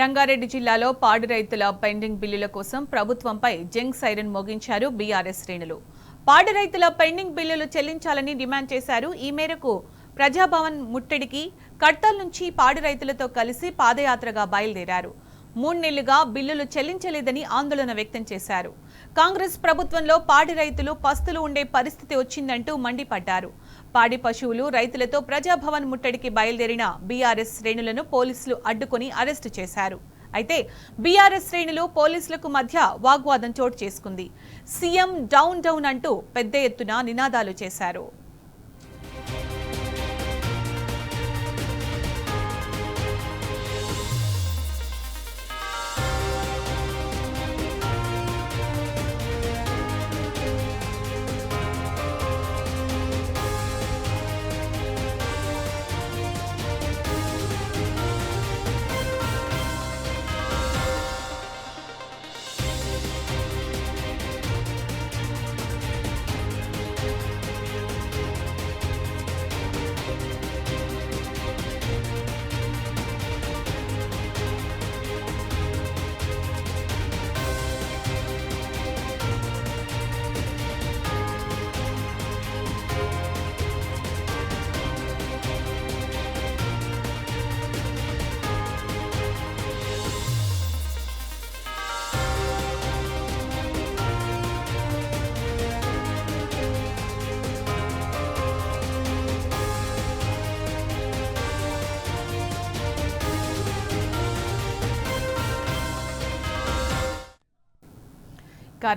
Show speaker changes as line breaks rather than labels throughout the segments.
రంగారెడ్డి జిల్లాలో పాడి రైతుల పెండింగ్ బిల్లుల కోసం ప్రభుత్వంపై జంగ్ సైరన్ మోగించారు బీఆర్ఎస్ శ్రేణులు. పాడి రైతుల పెండింగ్ బిల్లులు చెల్లించాలని డిమాండ్ చేశారు. ఈ మేరకు ప్రజాభవన్ ముట్టడికి కడ్తాల్ నుంచి పాడి రైతులతో కలిసి పాదయాత్రగా బయలుదేరారు. 3 నెలలుగా బిల్లులు చెల్లించలేదని ఆందోళన వ్యక్తం చేశారు. కాంగ్రెస్ ప్రభుత్వంలో పాడి రైతులు పస్తులు ఉండే పరిస్థితి వచ్చిందంటూ మండిపడ్డారు. పాడి పశువులు రైతులతో ప్రజాభవన్ ముట్టడికి బయలుదేరిన బీఆర్ఎస్ శ్రేణులను పోలీసులు అడ్డుకుని అరెస్టు చేశారు. అయితే బీఆర్ఎస్ శ్రేణులు పోలీసులకు మధ్య వాగ్వాదం చోటు చేసుకుంది. సీఎం డౌన్ డౌన్ అంటూ పెద్ద ఎత్తున నినాదాలు చేశారు.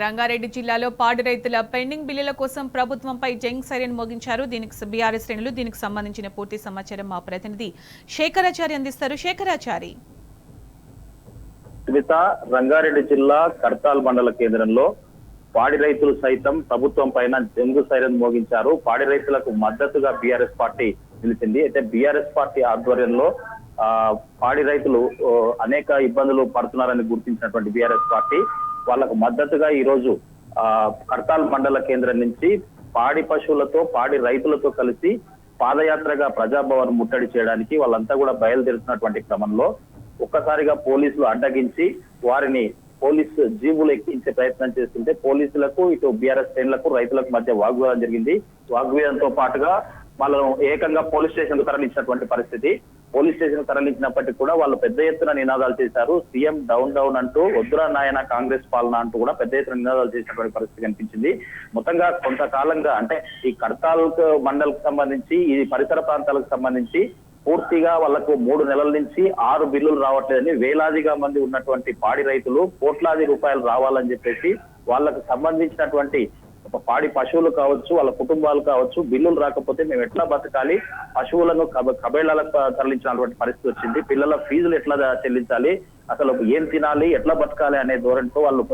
రంగారెడ్డి జిల్లాలో పాడి రైతుల పెండింగ్ బిల్లుల కోసం ప్రభుత్వంపై జంగ్ సైరన్ మోగించారు. బీఆర్ఎస్ శ్రేణులు దీనికి సంబంధించిన పూర్తి సమాచారం మా ప్రతినిధి శేఖరాచారి అందిస్తారు. శేఖరాచారి,
రంగారెడ్డి జిల్లా కడ్తాల్ మండల కేంద్రంలో పాడి రైతులు సైతం ప్రభుత్వం పైన జంగు సైరన్ మోగించారు. పాడి రైతులకు మద్దతుగా బీఆర్ఎస్ పార్టీ నిలిచింది. అయితే బీఆర్ఎస్ పార్టీ ఆధ్వర్యంలో పాడి రైతులు అనేక ఇబ్బందులు పడుతున్నారని గుర్తించినటువంటి బీఆర్ఎస్ పార్టీ వాళ్ళకు మద్దతుగా ఈ రోజు కడ్తాల్ మండల కేంద్రం నుంచి పాడి పశువులతో పాడి రైతులతో కలిసి పాదయాత్రగా ప్రజాభవన్ ముట్టడి చేయడానికి వాళ్ళంతా కూడా బయలుదేరుతున్నటువంటి క్రమంలో ఒక్కసారిగా పోలీసులు అడ్డగించి వారిని పోలీసు జీబులు ఎక్కించే ప్రయత్నం చేస్తుంటే పోలీసులకు ఇటు బీఆర్ఎస్ శ్రేణులకు రైతులకు మధ్య వాగ్వాదం జరిగింది. వాగ్వాదంతో పాటుగా వాళ్ళను ఏకంగా పోలీస్ స్టేషన్ తరలించినటువంటి పరిస్థితి. పోలీస్ స్టేషన్ తరలించినప్పటికీ కూడా వాళ్ళు పెద్ద ఎత్తున నినాదాలు చేశారు. సీఎం డౌన్ డౌన్ అంటూ వద్దురా నాయన కాంగ్రెస్ పాలన అంటూ కూడా పెద్ద ఎత్తున నినాదాలు చేసినటువంటి పరిస్థితి కనిపించింది. మొత్తంగా కొంతకాలంగా అంటే ఈ కడ్తాల్ మండలకు సంబంధించి ఈ పరిసర ప్రాంతాలకు సంబంధించి పూర్తిగా వాళ్లకు 3 నెలల నుంచి 6 బిల్లులు రావట్లేదని వేలాదిగా మంది ఉన్నటువంటి పాడి రైతులు కోట్లాది రూపాయలు రావాలని చెప్పేసి వాళ్లకు సంబంధించినటువంటి పాడి పశువులు కావచ్చు, వాళ్ళ కుటుంబాలు కావచ్చు, బిల్లులు రాకపోతే మేము ఎట్లా బతకాలి, పశువులను కబేళాలకు తరలించినటువంటి పరిస్థితి వచ్చింది. పిల్లల ఫీజులు ఎట్లా చెల్లించాలి, అసలు ఏం తినాలి, ఎట్లా బతకాలి అనే ధోరణితో వాళ్ళు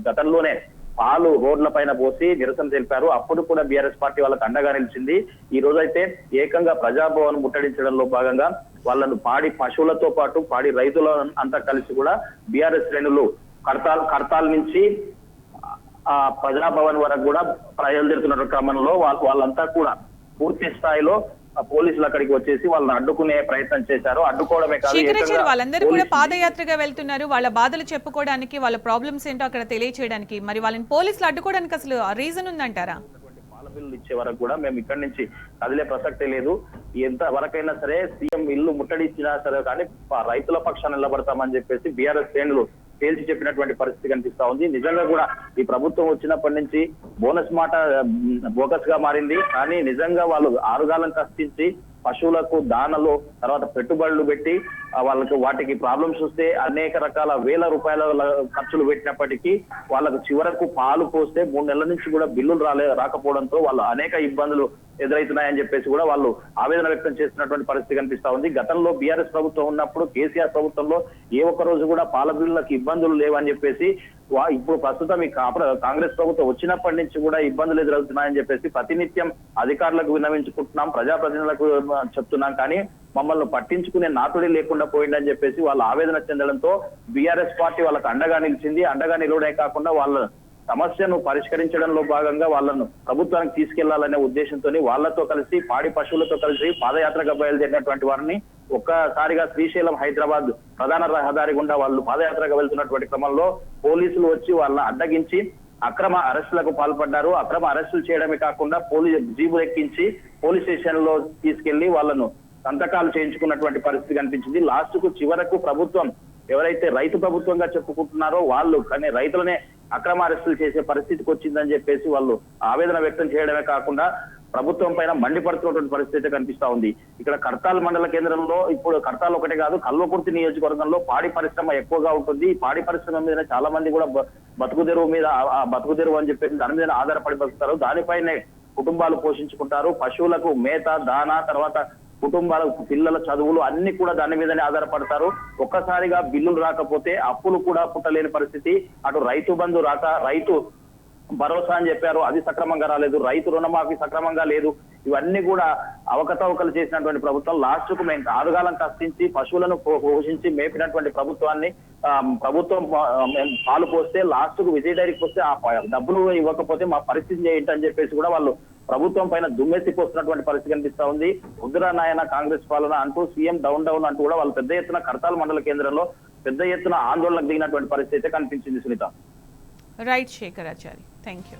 గతంలోనే పాలు రోడ్ల పైన పోసి నిరసన తెలిపారు. అప్పుడు కూడా బీఆర్ఎస్ పార్టీ వాళ్ళకి అండగా నిలిచింది. ఈ రోజైతే ఏకంగా ప్రజాభవన్ ముట్టడించడంలో భాగంగా వాళ్ళను పాడి పశువులతో పాటు పాడి రైతుల అంతా కలిసి కూడా బీఆర్ఎస్ శ్రేణులు కడ్తాల్ నుంచి ప్రజాభవన్ వరకు కూడా బయలుదేరుతున్న క్రమంలో వాళ్ళంతా కూడా పూర్తి స్థాయిలో పోలీసులు అక్కడికి వచ్చేసి వాళ్ళని అడ్డుకునే ప్రయత్నం చేశారు. అడ్డుకోవడమే కాదు,
వాళ్ళందరూ కూడా పాదయాత్రగా వెళ్తున్నారు. వాళ్ళ బాధలు చెప్పుకోవడానికి, వాళ్ళ ప్రాబ్లమ్స్ ఏంటో అక్కడ తెలియచేయడానికి. మరి వాళ్ళని పోలీసులు అడ్డుకోవడానికి అసలు రీజన్ ఉందంటారా?
పాల బిల్లులు ఇచ్చే వరకు కూడా మేము ఇక్కడి నుంచి కదిలే ప్రసక్తే లేదు. ఎంత వరకైనా సరే సీఎం ఇల్లు ముట్టడిచ్చినా సరే కానీ రైతుల పక్షాన్ని నిలబడతామని చెప్పేసి బీఆర్ఎస్ శ్రేణులు తేల్చి చెప్పినటువంటి పరిస్థితి కనిపిస్తా ఉంది. నిజంగా కూడా ఈ ప్రభుత్వం వచ్చినప్పటి నుంచి బోనస్ మాట బోగస్ గా మారింది. కానీ నిజంగా వాళ్ళు ఆరుగాలం కష్టించి పశువులకు దానలు తర్వాత పెట్టుబడులు పెట్టి వాళ్ళకు వాటికి ప్రాబ్లమ్స్ వస్తే అనేక రకాల వేల రూపాయల ఖర్చులు పెట్టినప్పటికీ వాళ్ళకు చివరకు పాలు పోస్తే 3 నెలల నుంచి కూడా బిల్లులు రాకపోవడంతో వాళ్ళు అనేక ఇబ్బందులు ఎదురవుతున్నాయని చెప్పేసి కూడా వాళ్ళు ఆవేదన వ్యక్తం చేస్తున్నటువంటి పరిస్థితి కనిపిస్తా ఉంది. గతంలో బీఆర్ఎస్ ప్రభుత్వం ఉన్నప్పుడు కేసీఆర్ ప్రభుత్వంలో ఏ ఒక్క రోజు కూడా పాల బిల్లులకు ఇబ్బందులు లేవని చెప్పేసి ఇప్పుడు ప్రస్తుతం ఈ కాంగ్రెస్ ప్రభుత్వం వచ్చినప్పటి నుంచి కూడా ఇబ్బందులు ఎదురవుతున్నాయని చెప్పేసి ప్రతినిత్యం అధికారులకు విన్నవించుకుంటున్నాం, ప్రజాప్రతినిధులకు చెప్తున్నాం. కానీ మమ్మల్ని పట్టించుకునే నాతుడి లేకుండా పోయిందని చెప్పేసి వాళ్ళు ఆవేదన చెందడంతో బీఆర్ఎస్ పార్టీ వాళ్ళకు అండగా నిలిచింది. అండగా నిలవడే కాకుండా వాళ్ళ సమస్యను పరిష్కరించడంలో భాగంగా వాళ్ళను ప్రభుత్వానికి తీసుకెళ్లాలనే ఉద్దేశంతో వాళ్ళతో కలిసి పాడి పశువులతో కలిసి పాదయాత్రగా బయలుదేరినటువంటి వారిని ఒక్కసారిగా శ్రీశైలం హైదరాబాద్ ప్రధాన రహదారి గుండా వాళ్ళు పాదయాత్రగా వెళ్తున్నటువంటి క్రమంలో పోలీసులు వచ్చి వాళ్ళని అడ్డగించి అక్రమ అరెస్టులకు పాల్పడ్డారు. అక్రమ అరెస్టులు చేయడమే కాకుండా జీబులు ఎక్కించి పోలీస్ స్టేషన్ లో తీసుకెళ్లి వాళ్ళను సంతకాలు చేయించుకున్నటువంటి పరిస్థితి కనిపించింది. లాస్ట్ కు చివరకు ప్రభుత్వం ఎవరైతే రైతు ప్రభుత్వంగా చెప్పుకుంటున్నారో వాళ్ళు కానీ రైతులనే అక్రమ అరెస్టులు చేసే పరిస్థితికి వచ్చిందని చెప్పేసి వాళ్ళు ఆవేదన వ్యక్తం చేయడమే కాకుండా ప్రభుత్వం పైన మండిపడుతున్నటువంటి పరిస్థితి కనిపిస్తా ఉంది. ఇక్కడ కర్తాల్ మండల కేంద్రంలో ఇప్పుడు కర్తాల్ ఒకటే కాదు, కల్వకుర్తి నియోజకవర్గంలో పాడి పరిశ్రమ ఎక్కువగా ఉంటుంది. ఈ పాడి పరిశ్రమ మీద చాలా మంది కూడా బతుకుదెరువు మీద బతుకుదెరువు అని చెప్పేసి దాని మీద ఆధారపడి బతుకుతారు. దానిపైనే కుటుంబాలు పోషించుకుంటారు. పశువులకు మేత, దానా, తర్వాత కుటుంబాలకు పిల్లల చదువులు అన్ని కూడా దాని మీదనే ఆధారపడతారు. ఒక్కసారిగా బిల్లులు రాకపోతే అప్పులు కూడా పుట్టలేని పరిస్థితి. అటు రైతు బంధు రాక, రైతు భరోసా అని చెప్పారు, అది సక్రమంగా రాలేదు. రైతు రుణమాఫీ సక్రమంగా లేదు. ఇవన్నీ కూడా అవకతవకలు చేసినటువంటి ప్రభుత్వం లాస్ట్ కు మేము ఆరుగాలం కష్టించి పశువులను పోషించి మేపినటువంటి ప్రభుత్వాన్ని ప్రభుత్వం పాలు పోస్తే లాస్ట్ కు విజయ డైరీకి వస్తే ఆ డబ్బులు ఇవ్వకపోతే మా పరిస్థితి ఏంటని చెప్పేసి కూడా వాళ్ళు ప్రభుత్వం పైన దుమ్మెత్తిపోస్తున్నటువంటి పరిస్థితి కనిపిస్తా ఉంది. ఉద్దురా నాయన కాంగ్రెస్ పాలన అంటూ సీఎం డౌన్ అంటూ కూడా వాళ్ళు పెద్ద ఎత్తున కర్తాల్ మండల కేంద్రంలో పెద్ద ఎత్తున ఆందోళనకు దిగినటువంటి పరిస్థితి కనిపించింది. Sunitha.
Right Shekharachari, thank you.